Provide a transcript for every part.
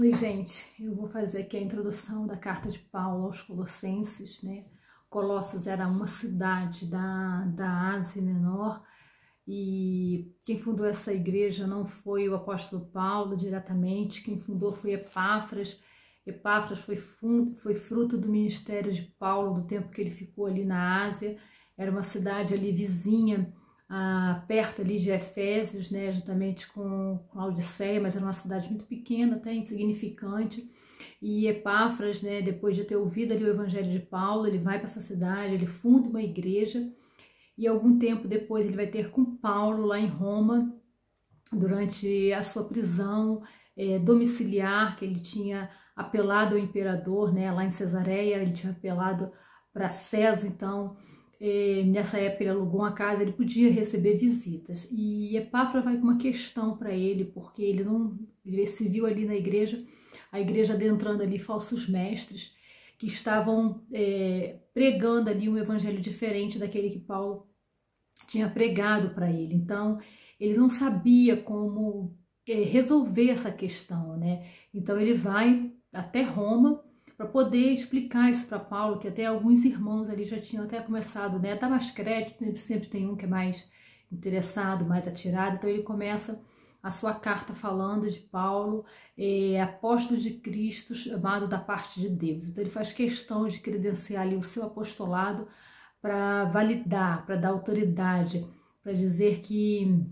Oi, gente, eu vou fazer aqui a introdução da carta de Paulo aos Colossenses, né? Colossos era uma cidade da Ásia Menor e quem fundou essa igreja não foi o apóstolo Paulo diretamente, quem fundou foi Epáfras. Epáfras foi fruto do ministério de Paulo, do tempo que ele ficou ali na Ásia. Era uma cidade ali vizinha, perto ali de Efésios, né, juntamente com Laodiceia, mas era uma cidade muito pequena, até insignificante. E Epáfras, né, depois de ter ouvido ali o evangelho de Paulo, ele vai para essa cidade, ele funda uma igreja, e algum tempo depois ele vai ter com Paulo lá em Roma, durante a sua prisão domiciliar, que ele tinha apelado ao imperador, né, lá em Cesareia, ele tinha apelado para César. Então nessa época ele alugou uma casa, ele podia receber visitas, e Epáfras vai com uma questão para ele, porque ele se viu ali na igreja, a igreja adentrando ali falsos mestres, que estavam pregando ali um evangelho diferente daquele que Paulo tinha pregado para ele. Então ele não sabia como resolver essa questão, né? Então ele vai até Roma para poder explicar isso para Paulo, que até alguns irmãos ali já tinham até começado, né, a dar mais crédito, sempre tem um que é mais interessado, mais atirado. Então ele começa a sua carta falando de Paulo, apóstolo de Cristo, chamado da parte de Deus. Então ele faz questão de credenciar ali o seu apostolado para validar, para dar autoridade, para dizer que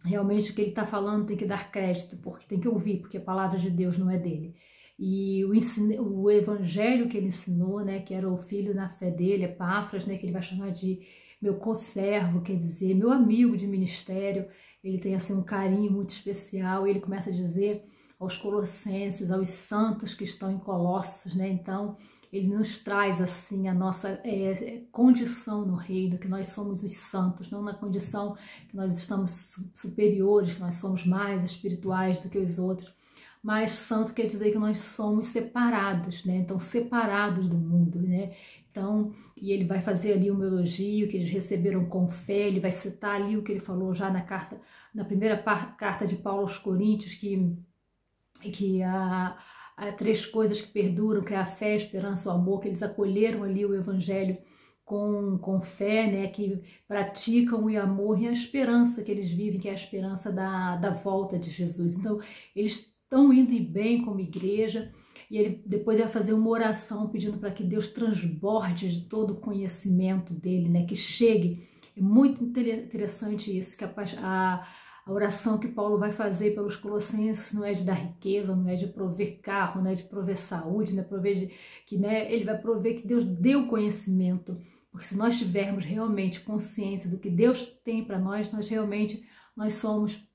realmente o que ele está falando tem que dar crédito, porque tem que ouvir, porque a palavra de Deus não é dele. E o evangelho que ele ensinou, né, que era o filho na fé dele, Epáfras, né, que ele vai chamar de meu conservo, quer dizer, meu amigo de ministério, ele tem assim um carinho muito especial, e ele começa a dizer aos colossenses, aos santos que estão em Colossos, né, então ele nos traz assim a nossa condição no reino, que nós somos os santos, não na condição que nós estamos superiores, que nós somos mais espirituais do que os outros, mas santo quer dizer que nós somos separados, né? Então separados do mundo, né? Então, e ele vai fazer ali um elogio que eles receberam com fé, ele vai citar ali o que ele falou já na primeira carta de Paulo aos Coríntios, que há três coisas que perduram, que é a fé, a esperança e o amor, que eles acolheram ali o evangelho com fé, né, que praticam o amor, e a esperança que eles vivem, que é a esperança da volta de Jesus. Então eles estão indo bem como igreja, e ele depois vai fazer uma oração pedindo para que Deus transborde de todo o conhecimento dele, né, que chegue. É muito interessante isso, que a oração que Paulo vai fazer pelos colossenses não é de dar riqueza, não é de prover carro, não é de prover saúde, não é prover ele vai prover que Deus deu conhecimento, porque se nós tivermos realmente consciência do que Deus tem para nós realmente somos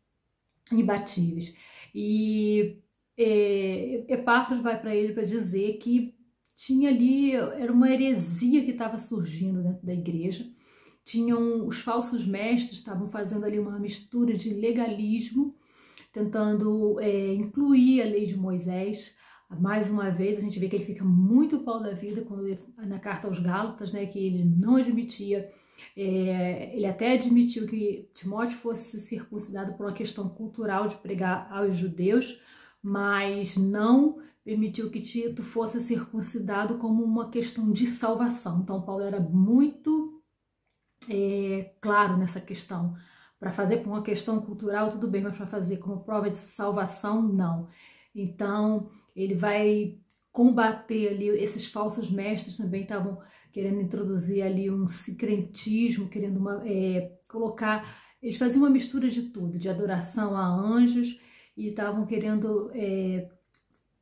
imbatíveis. E Epáfras vai para ele para dizer que tinha ali, era uma heresia que estava surgindo dentro da igreja. Tinham os falsos mestres, estavam fazendo ali uma mistura de legalismo, tentando incluir a lei de Moisés. Mais uma vez a gente vê que ele fica muito pau da vida quando na carta aos Gálatas, né, que ele não admitia. Ele até admitiu que Timóteo fosse circuncidado por uma questão cultural de pregar aos judeus, mas não permitiu que Tito fosse circuncidado como uma questão de salvação. Então Paulo era muito claro nessa questão. Para fazer por uma questão cultural, tudo bem, mas para fazer como prova de salvação, não. Então ele vai combater ali, esses falsos mestres também estavam querendo introduzir ali um sincretismo, querendo colocar, eles faziam uma mistura de tudo, de adoração a anjos, e estavam querendo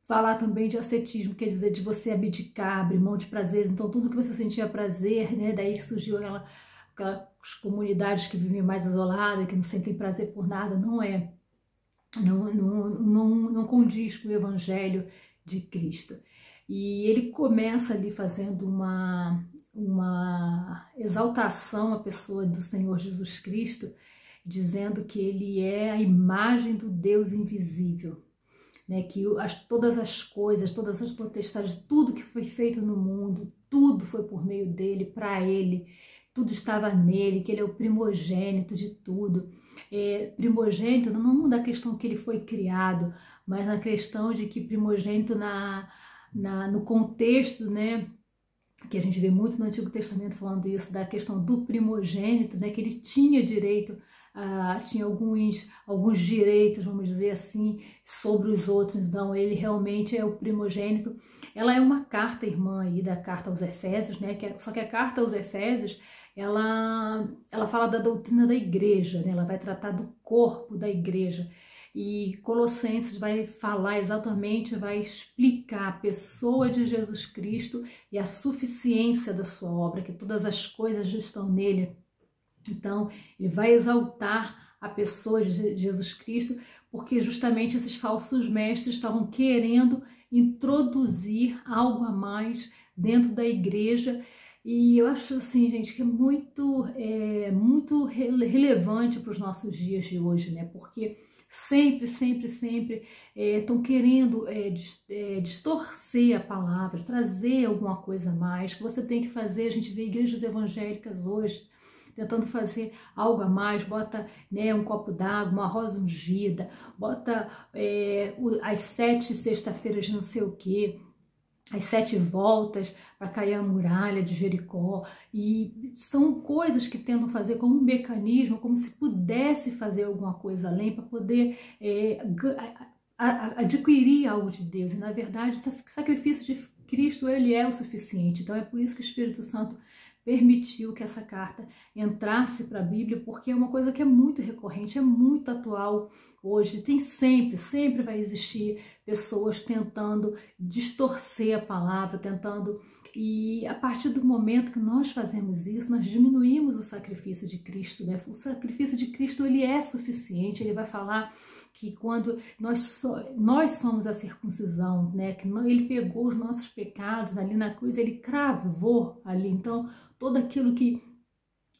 falar também de ascetismo, quer dizer, de você abdicar, abrir mão de prazeres. Então tudo que você sentia prazer, né, daí surgiu aquelas comunidades que vivem mais isoladas, que não sentem prazer por nada. Não condiz com o evangelho de Cristo. E ele começa ali fazendo uma exaltação à pessoa do Senhor Jesus Cristo, dizendo que ele é a imagem do Deus invisível, né? Que todas as coisas, todas as potestades, tudo que foi feito no mundo, tudo foi por meio dele, para ele, tudo estava nele, que ele é o primogênito de tudo. Primogênito não da questão que ele foi criado, mas na questão de que primogênito no contexto, né, que a gente vê muito no Antigo Testamento falando isso, da questão do primogênito, né, que ele tinha direito, tinha alguns direitos, vamos dizer assim, sobre os outros, então ele realmente é o primogênito. Ela é uma carta irmã aí da carta aos Efésios, né, só que a carta aos Efésios, ela fala da doutrina da igreja, né, ela vai tratar do corpo da igreja. E Colossenses vai falar exatamente, vai explicar a pessoa de Jesus Cristo e a suficiência da sua obra, que todas as coisas estão nele. Então, ele vai exaltar a pessoa de Jesus Cristo, porque justamente esses falsos mestres estavam querendo introduzir algo a mais dentro da igreja. E eu acho assim, gente, que é muito relevante para os nossos dias de hoje, né? Porque sempre estão querendo distorcer a palavra, trazer alguma coisa a mais, que você tem que fazer. A gente vê igrejas evangélicas hoje tentando fazer algo a mais, bota, né, um copo d'água, uma rosa ungida, bota as 7 sexta-feiras de não sei o quê, as 7 voltas para cair a muralha de Jericó, e são coisas que tentam fazer como um mecanismo, como se pudesse fazer alguma coisa além para poder adquirir algo de Deus. E na verdade o sacrifício de Cristo, ele é o suficiente. Então é por isso que o Espírito Santo permitiu que essa carta entrasse para a Bíblia, porque é uma coisa que é muito recorrente, é muito atual hoje. Tem sempre vai existir pessoas tentando distorcer a palavra, e a partir do momento que nós fazemos isso, nós diminuímos o sacrifício de Cristo, né? O sacrifício de Cristo, ele é suficiente. Ele vai falar que quando nós somos a circuncisão, né? Que ele pegou os nossos pecados ali na cruz, ele cravou ali. Então, todo aquilo que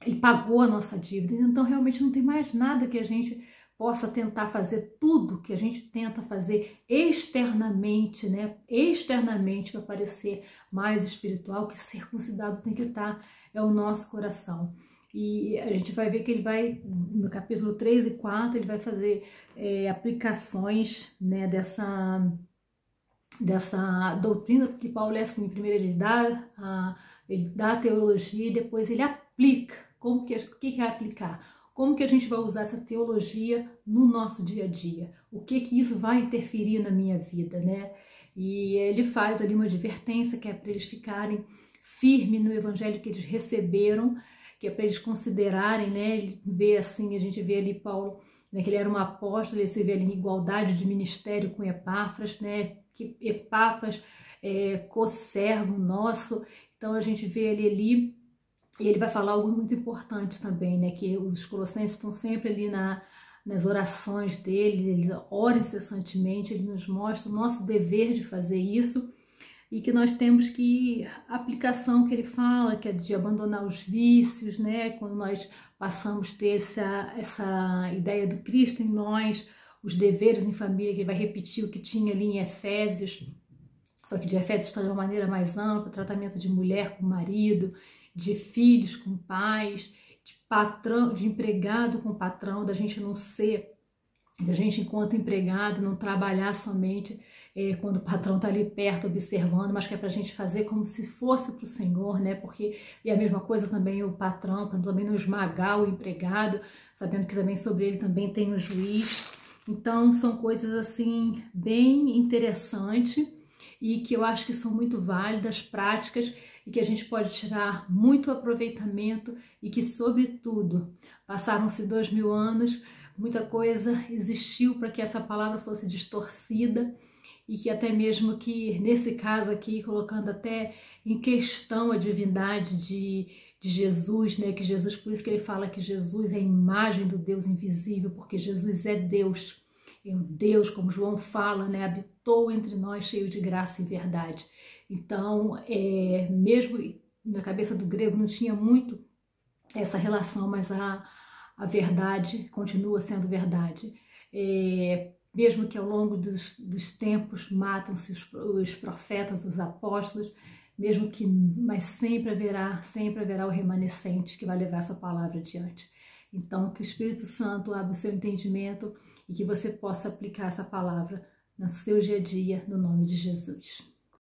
ele pagou a nossa dívida. Então, realmente não tem mais nada que a gente possa tentar fazer. Tudo que a gente tenta fazer externamente, né? Externamente, para parecer mais espiritual, que circuncidado tem que estar, é o nosso coração. E a gente vai ver que ele vai, no capítulo 3 e 4, ele vai fazer aplicações, né, dessa doutrina, porque Paulo é assim: primeiro ele dá a teologia e depois ele aplica. O que é aplicar? Como que a gente vai usar essa teologia no nosso dia a dia? O que isso vai interferir na minha vida, né? E ele faz ali uma advertência, que é para eles ficarem firmes no evangelho que eles receberam, que é para eles considerarem, né? Ele vê assim, a gente vê ali Paulo, né, que ele era um apóstolo, ele se vê ali em igualdade de ministério com Epáfras, né? Que Epáfras é co-servo nosso. Então a gente vê ele ali, e ele vai falar algo muito importante também, né? Que os colossenses estão sempre ali nas orações dele, eles oram incessantemente, ele nos mostra o nosso dever de fazer isso, e que nós temos que, a aplicação que ele fala, que é de abandonar os vícios, né? Quando nós passamos a ter essa ideia do Cristo em nós, os deveres em família, que ele vai repetir o que tinha ali em Efésios, só que de Efésios está de uma maneira mais ampla: tratamento de mulher com marido, de filhos com pais, de patrão, de empregado com patrão, da gente não ser, da gente enquanto empregado não trabalhar somente quando o patrão está ali perto observando, mas que é para a gente fazer como se fosse para o Senhor, né? Porque e a mesma coisa também o patrão, para também não esmagar o empregado, sabendo que também sobre ele também tem um juiz. Então são coisas assim bem interessantes e que eu acho que são muito válidas, práticas, e que a gente pode tirar muito aproveitamento, e que, sobretudo, passaram-se 2000 anos, muita coisa existiu para que essa palavra fosse distorcida, e que até mesmo que, nesse caso aqui, colocando até em questão a divindade de Jesus, né? Que Jesus, por isso que ele fala que Jesus é a imagem do Deus invisível, porque Jesus é Deus. E o Deus, como João fala, né, habitou entre nós cheio de graça e verdade. Então, mesmo na cabeça do grego não tinha muito essa relação, mas a verdade continua sendo verdade. Mesmo que ao longo dos tempos matam-se os profetas, os apóstolos, mas sempre haverá o remanescente que vai levar essa palavra adiante. Então, que o Espírito Santo abra o seu entendimento e que você possa aplicar essa palavra no seu dia a dia, no nome de Jesus.